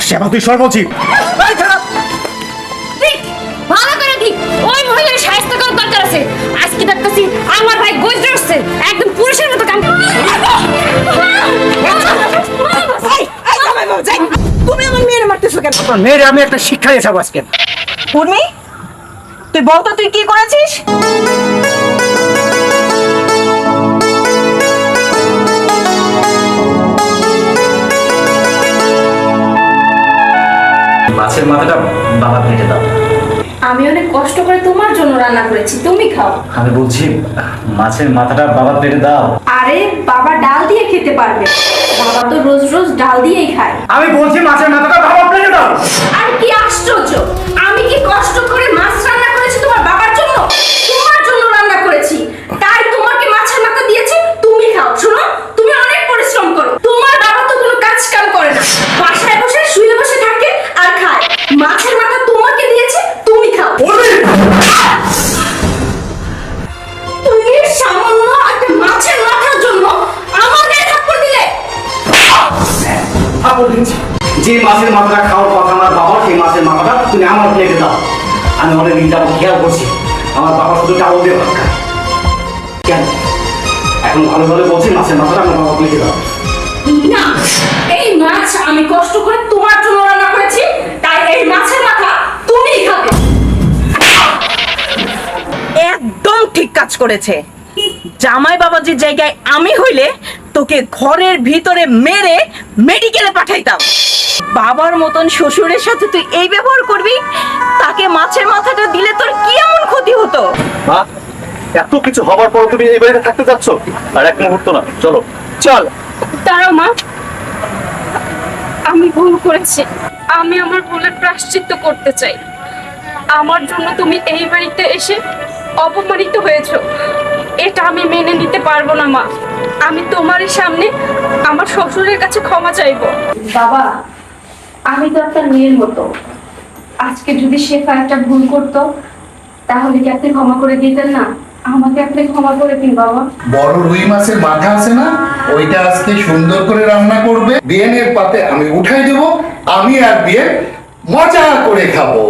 শ্যামা তুই সর বলছি। ভালো করে ঠিক ওই মহিলার সাহায্য করার দরকার আছে। আজকে দেখতেছি আমার ভাই গজরে উঠছে, একদম পুরুষের মতো কাম। তুমি আমার মেয়ের মারতেছো কেন? তোর মেয়ের আমি একটা শিক্ষা দিয়ে যাবো আজকে। উর্মি, তুই বল তো তুই কি করেছিস? মাছের মাথাটা বাবা প্লেটে দাও। আমি অনেক কষ্ট করে তোমার জন্য রান্না করেছি, তুমি খাও। আমি বলছি মাছের মাথাটা বাবা প্লেটে দাও। আরে বাবা ডাল দিয়ে খেতে পারবে, বাবা তো রোজ রোজ ডাল দিয়েই খায়। আমি বলছি মাছের মাথাটা বাবা প্লেটে দাও। আর কি আশ্চর্য, আমি কি কষ্ট করে মাছ রান্না করেছি তোমার বাবার জন্য? তোমার জন্য রান্না করেছি, তাই তোমাকে মাছের মাথা দিয়েছি, তুমি খাও। শোনো, তুমি অনেক পরিশ্রম করো, তোমার বাবা তো কোনো কাজ কাম করে না, বাসায় বসে শুয়ে বসে থাকে আর খায়। মাছের মাথা তোমাকে দিয়েছি, তুমি খাও। তুমি সামান্য একটা মাছের মাথার জন্য আমাকে থাপ্পড় দিলে। যে মাছের মাথাটা খাওয়ার কথা আমার বাবা, সেই মাছের মাথাটা তুমি আমার প্লেটে দাও। আমি অনেক দিন যাবো খেয়াল করছি আমার বাবা শুধু চাউল দিয়ে ভাত খায়। কেন এখন ভালো ভালো বলছি মাছের মাথাটা আমার বাবা প্লেটে দাও। না, এই মাছ আমি কষ্ট করে তোমার জন্য রান্না করেছি, তাই এই মাছের মাথা তুমিই খাবে। একদম ঠিক কাজ করেছে। জামাই বাবাজির জায়গায় আমি হইলে তোকে ঘরের ভিতরে মেরে মেডিকেলে পাঠাইতাম। বাবার মতন শ্বশুরের সাথে তুই এই ব্যবহার করবি? তাকে মাছের মাথাটা দিলে তোর কি এমন ক্ষতি হতো? মা, এত কিছু হবার পর তুমি এই বাড়িতে থাকতে যাচ্ছ? আর এক মুহূর্ত না, চলো। চল। দাঁড়াও মা, আমি ভুল করেছি, আমি আমার ভুলের প্রায়শ্চিত্ত করতে চাই। আমার জন্য তুমি এই বাড়িতে এসে অপমানিত হয়েছো, এটা আমি মেনে নিতে পারবো না মা। আমি তোমার সামনে আমার শ্বশুরের কাছে ক্ষমা চাইবো। বাবা, আমি তো একটা মেয়ের মতো, আজকে যদি সে একটা ভুল করতো তাহলে কি আপনি ক্ষমা করে দিতেন না? আমাকে আপনি ক্ষমা করে দিন বাবা। বড় রুই মাছের মাথা আছে না, ওইটা আজকে সুন্দর করে রান্না করবে, বিয়েনের পাতে আমি উঠাই দেবো, আমি আর বিয়ে মজা করে খাবো।